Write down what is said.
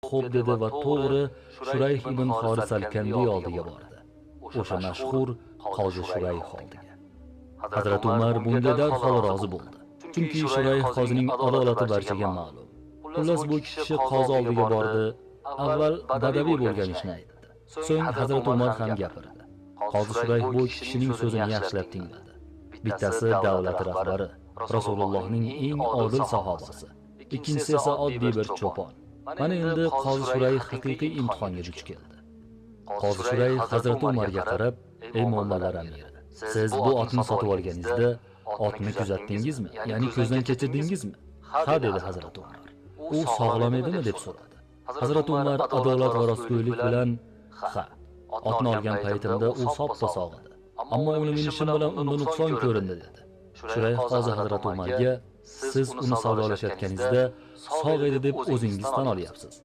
Xo'p dedi va to'g'ri Shurayh ibn Xoris al-Kandi oldiga bordi. O'sha mashhur qozi Shurayh oldiga. Hazrat Umar bunga darhol rozi bo'ldi. Chunki Shurayh qozining adolati barchaga ma'lum. Xullas bu kishi qozi oldiga bordi. Avval badaviy bo'lgan ishni aytdi. So'ng Hazrat Umar ham gapirdi. Qozi Shurayh bu kishining so'zini yaxshilab tingladi. Bittasi davlat rahbari, Rasulullohning eng odil sahobasi. Ikkinchisi esa oddiy bir cho'pon. Mana endi Qozi Shurayh haqiqiy imtihonga duch keldi. Qozi Shurayh Hazrat Umarga qarab, "Ey mo'minlar amiri, siz bu otni sotib olganingizda otni kuzatdingizmi? Ya'ni ko'zdan kechirdingizmi?" "Ha" dedi Hazrat Umar. "U sog'lom edimi?" deb so'radi. Hazrat Umar adolat va rostgo'ylik bilan, "Ha, otni olgan paytimda u soppa-sog' edi. Ammo uni minishim bilan unda nuqson ko'rindi" dedi. Shurayh qozi Hazrat Umarga, "Siz uni savdolashayotganingizda sog' edi deb o'zingiz tan olyapsiz.